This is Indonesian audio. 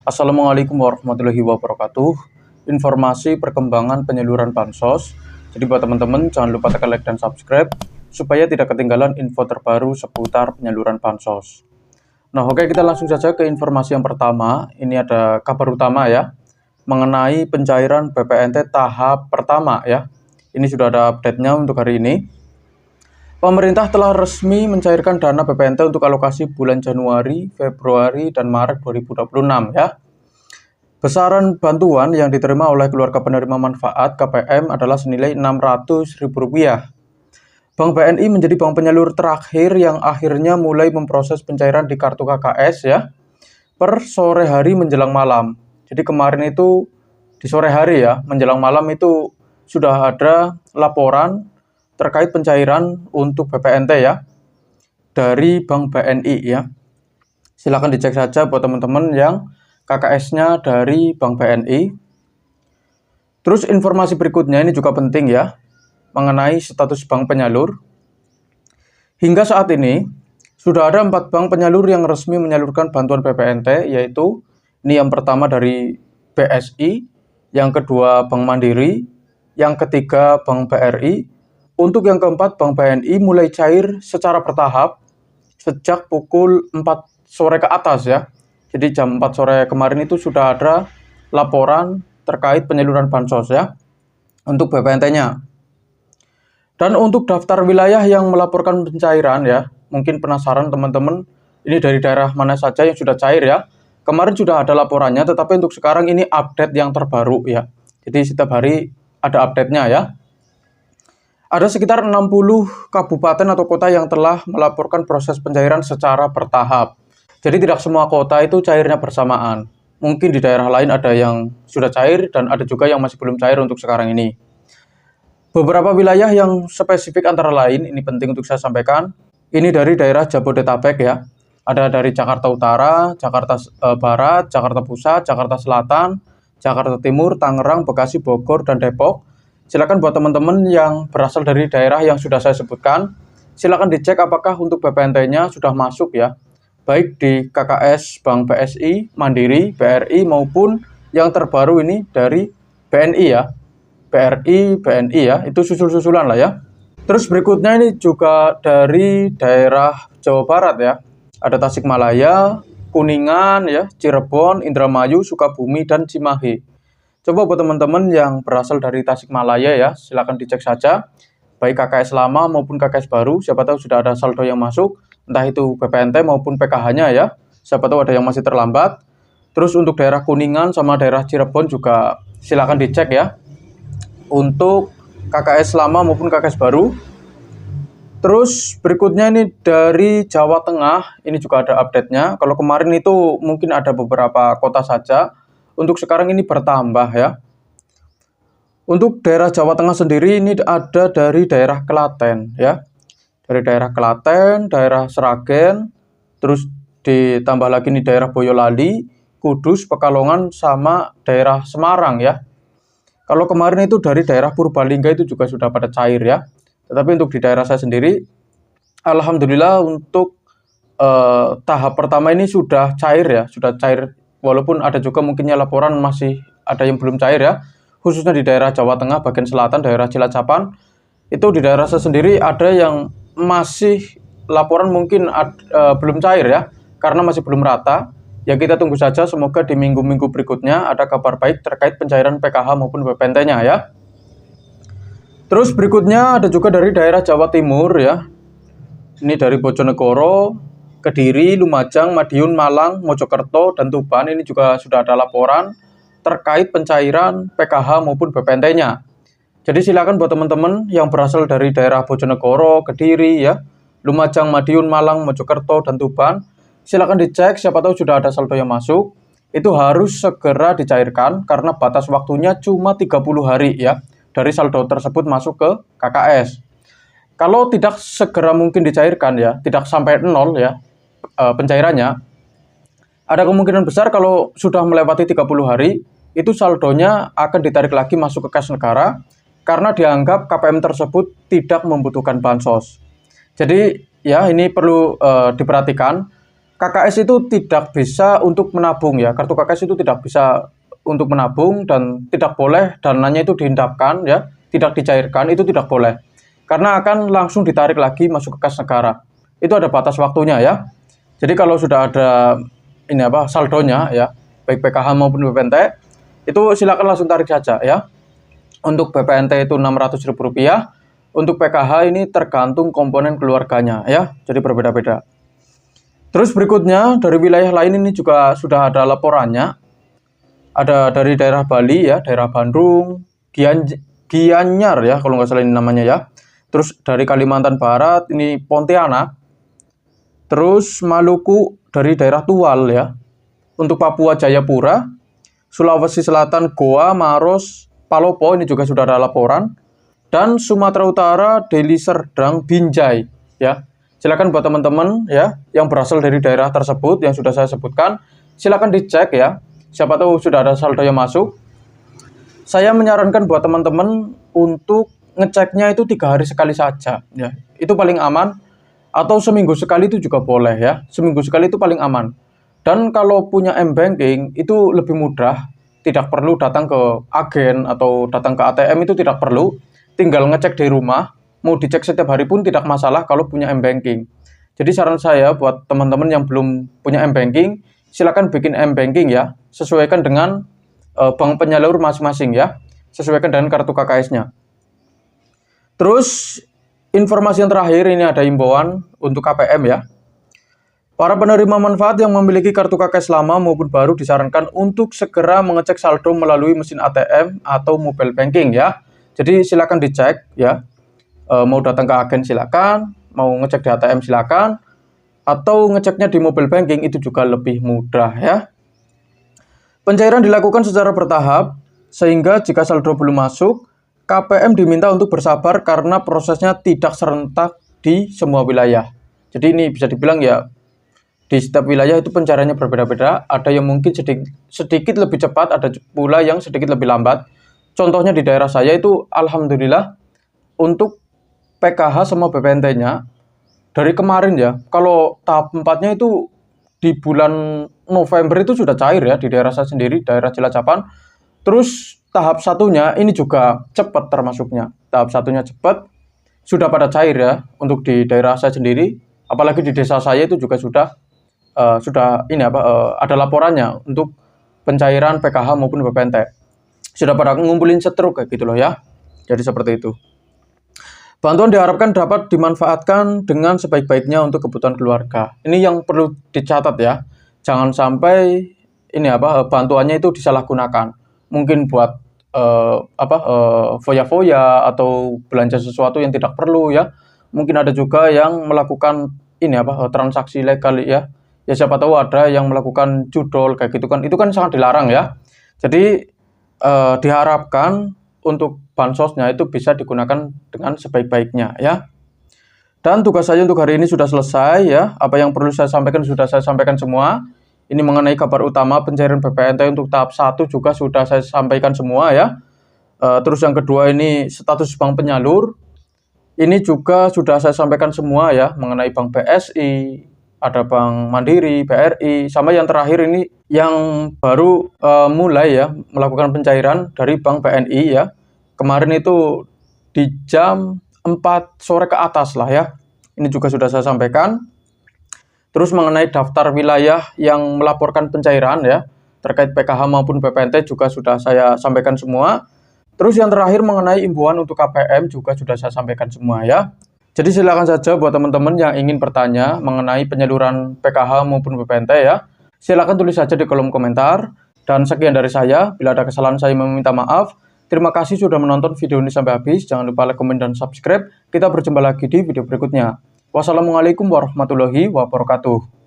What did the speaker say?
Assalamualaikum warahmatullahi wabarakatuh. Informasi perkembangan penyaluran bansos. Jadi buat teman-teman jangan lupa tekan like dan subscribe supaya tidak ketinggalan info terbaru seputar penyaluran bansos. Nah, oke, kita langsung saja ke informasi yang pertama. Ini ada kabar utama ya mengenai pencairan BPNT tahap pertama ya. Ini sudah ada update-nya untuk hari ini. Pemerintah telah resmi mencairkan dana BPNT untuk alokasi bulan Januari, Februari, dan Maret 2026 ya. Besaran bantuan yang diterima oleh keluarga penerima manfaat KPM adalah senilai Rp600.000. Bank BNI menjadi bank penyalur terakhir yang akhirnya mulai memproses pencairan di kartu KKS ya, per sore hari menjelang malam. Jadi kemarin itu di sore hari ya, menjelang malam itu sudah ada laporan terkait pencairan untuk BPNT ya dari Bank BNI ya. Silakan dicek saja buat teman-teman yang KKS-nya dari Bank BNI. Terus informasi berikutnya ini juga penting ya, mengenai status bank penyalur. Hingga saat ini sudah ada 4 bank penyalur yang resmi menyalurkan bantuan BPNT, yaitu ini yang pertama dari BSI, yang kedua Bank Mandiri, yang ketiga Bank BRI. Untuk yang keempat, Bank BNI mulai cair secara bertahap sejak pukul 4 sore ke atas ya. Jadi jam 4 sore kemarin itu sudah ada laporan terkait penyaluran bansos ya untuk BPNT-nya. Dan untuk daftar wilayah yang melaporkan pencairan ya, mungkin penasaran teman-teman, ini dari daerah mana saja yang sudah cair ya. Kemarin sudah ada laporannya, tetapi untuk sekarang ini update yang terbaru ya. Jadi setiap hari ada update-nya ya. Ada sekitar 60 kabupaten atau kota yang telah melaporkan proses pencairan secara bertahap. Jadi tidak semua kota itu cairnya bersamaan. Mungkin di daerah lain ada yang sudah cair dan ada juga yang masih belum cair untuk sekarang ini. Beberapa wilayah yang spesifik antara lain, ini penting untuk saya sampaikan. Ini dari daerah Jabodetabek ya. Ada dari Jakarta Utara, Jakarta Barat, Jakarta Pusat, Jakarta Selatan, Jakarta Timur, Tangerang, Bekasi, Bogor, dan Depok. Silakan buat teman-teman yang berasal dari daerah yang sudah saya sebutkan, silakan dicek apakah untuk BPNT-nya sudah masuk ya, baik di KKS Bank BSI, Mandiri, BRI maupun yang terbaru ini dari BNI ya, BRI, BNI ya, itu susul-susulan lah ya. Terus berikutnya ini juga dari daerah Jawa Barat ya, ada Tasikmalaya, Kuningan ya, Cirebon, Indramayu, Sukabumi, dan Cimahi. Coba buat teman-teman yang berasal dari Tasikmalaya ya, silakan dicek saja, baik KKS lama maupun KKS baru, siapa tahu sudah ada saldo yang masuk, entah itu BPNT maupun PKH-nya ya, siapa tahu ada yang masih terlambat. Terus untuk daerah Kuningan sama daerah Cirebon juga silakan dicek ya, untuk KKS lama maupun KKS baru. Terus berikutnya ini dari Jawa Tengah, ini juga ada update-nya. Kalau kemarin itu mungkin ada beberapa kota saja, untuk sekarang ini bertambah ya. Untuk daerah Jawa Tengah sendiri ini ada dari daerah Klaten ya. Dari daerah Klaten, daerah Sragen, terus ditambah lagi nih daerah Boyolali, Kudus, Pekalongan, sama daerah Semarang ya. Kalau kemarin itu dari daerah Purbalingga itu juga sudah pada cair ya. Tetapi untuk di daerah saya sendiri, alhamdulillah untuk tahap pertama ini sudah cair ya, sudah cair. Walaupun ada juga mungkinnya laporan masih ada yang belum cair ya, khususnya di daerah Jawa Tengah bagian selatan, daerah Cilacapan. Itu di daerah saya sendiri ada yang masih laporan mungkin belum cair ya, karena masih belum rata. Ya kita tunggu saja, semoga di minggu-minggu berikutnya ada kabar baik terkait pencairan PKH maupun BPNT-nya ya. Terus berikutnya ada juga dari daerah Jawa Timur ya. Ini dari Bojonegoro, Kediri, Lumajang, Madiun, Malang, Mojokerto, dan Tuban. Ini juga sudah ada laporan terkait pencairan PKH maupun BPNT-nya. Jadi silakan buat teman-teman yang berasal dari daerah Bojonegoro, Kediri, ya, Lumajang, Madiun, Malang, Mojokerto, dan Tuban, silakan dicek, siapa tahu sudah ada saldo yang masuk. Itu harus segera dicairkan karena batas waktunya cuma 30 hari ya, dari saldo tersebut masuk ke KKS. Kalau tidak segera mungkin dicairkan ya, tidak sampai 0 ya, pencairannya, ada kemungkinan besar kalau sudah melewati 30 hari, itu saldonya akan ditarik lagi masuk ke kas negara, karena dianggap KPM tersebut tidak membutuhkan bansos. Jadi ya ini perlu diperhatikan, KKS itu tidak bisa untuk menabung ya. Kartu KKS itu tidak bisa untuk menabung dan tidak boleh dananya itu dihendapkan ya, tidak dicairkan, itu tidak boleh. Karena akan langsung ditarik lagi masuk ke kas negara. Itu ada batas waktunya ya. Jadi kalau sudah ada saldonya ya, baik PKH maupun BPNT, itu silakan langsung tarik saja ya. Untuk BPNT itu Rp600.000, untuk PKH ini tergantung komponen keluarganya ya. Jadi berbeda-beda. Terus berikutnya dari wilayah lain ini juga sudah ada laporannya. Ada dari daerah Bali ya, daerah Bandung, Gianyar ya kalau nggak salah ini namanya ya. Terus dari Kalimantan Barat ini Pontianak. Terus Maluku dari daerah Tual ya. Untuk Papua Jayapura, Sulawesi Selatan Goa, Maros, Palopo ini juga sudah ada laporan. Dan Sumatera Utara Deli Serdang Binjai ya. Silakan buat teman-teman ya yang berasal dari daerah tersebut yang sudah saya sebutkan, silakan dicek ya. Siapa tahu sudah ada saldo yang masuk. Saya menyarankan buat teman-teman untuk ngeceknya itu 3 hari sekali saja ya. Itu paling aman, atau seminggu sekali itu juga boleh ya. Seminggu sekali itu paling aman. Dan kalau punya M-Banking itu lebih mudah, tidak perlu datang ke agen atau datang ke ATM, itu tidak perlu. Tinggal ngecek di rumah. Mau dicek setiap hari pun tidak masalah kalau punya M-Banking. Jadi saran saya buat teman-teman yang belum punya M-Banking, silakan bikin M-Banking ya. Sesuaikan dengan bank penyalur masing-masing ya. Sesuaikan dengan kartu KKS-nya. Terus informasi yang terakhir ini ada himbauan untuk KPM ya. Para penerima manfaat yang memiliki kartu KKS lama maupun baru disarankan untuk segera mengecek saldo melalui mesin ATM atau mobile banking ya. Jadi silakan dicek ya. Mau datang ke agen silakan, mau ngecek di ATM silakan, atau ngeceknya di mobile banking itu juga lebih mudah ya. Pencairan dilakukan secara bertahap, sehingga jika saldo belum masuk, KPM diminta untuk bersabar karena prosesnya tidak serentak di semua wilayah. Jadi ini bisa dibilang ya, di setiap wilayah itu pencairannya berbeda-beda, ada yang mungkin sedikit lebih cepat, ada pula yang sedikit lebih lambat. Contohnya di daerah saya itu alhamdulillah untuk PKH sama BPNT-nya dari kemarin ya, kalau tahap 4-nya itu di bulan November itu sudah cair ya di daerah saya sendiri, daerah Cilacapan. Terus tahap 1-nya ini juga cepat termasuknya. Tahap 1-nya cepat, sudah pada cair ya untuk di daerah saya sendiri. Apalagi di desa saya itu juga sudah ada laporannya untuk pencairan PKH maupun BPNT. Sudah pada ngumpulin setruk kayak gitu loh ya. Jadi seperti itu. Bantuan diharapkan dapat dimanfaatkan dengan sebaik-baiknya untuk kebutuhan keluarga. Ini yang perlu dicatat ya. Jangan sampai bantuannya itu disalahgunakan. Mungkin buat foya-foya atau belanja sesuatu yang tidak perlu ya. Mungkin ada juga yang melakukan transaksi legal ya. Ya siapa tahu ada yang melakukan judol kayak gitu kan. Itu kan sangat dilarang ya. Jadi diharapkan untuk bansosnya itu bisa digunakan dengan sebaik-baiknya ya. Dan tugas saya untuk hari ini sudah selesai ya. Apa yang perlu saya sampaikan sudah saya sampaikan semua. Ini mengenai kabar utama pencairan BPNT untuk tahap 1 juga sudah saya sampaikan semua ya. Terus yang kedua ini status bank penyalur. Ini juga sudah saya sampaikan semua ya, mengenai Bank BSI, ada Bank Mandiri, BRI, sama yang terakhir ini yang baru mulai ya melakukan pencairan dari Bank BNI ya. Kemarin itu di jam 4 sore ke atas lah ya. Ini juga sudah saya sampaikan. Terus mengenai daftar wilayah yang melaporkan pencairan ya, terkait PKH maupun BPNT juga sudah saya sampaikan semua. Terus yang terakhir mengenai imbauan untuk KPM juga sudah saya sampaikan semua ya. Jadi silakan saja buat teman-teman yang ingin bertanya mengenai penyaluran PKH maupun BPNT ya. Silakan tulis saja di kolom komentar. Dan sekian dari saya. Bila ada kesalahan saya meminta maaf. Terima kasih sudah menonton video ini sampai habis. Jangan lupa like, komen, dan subscribe. Kita berjumpa lagi di video berikutnya. Wassalamualaikum warahmatullahi wabarakatuh.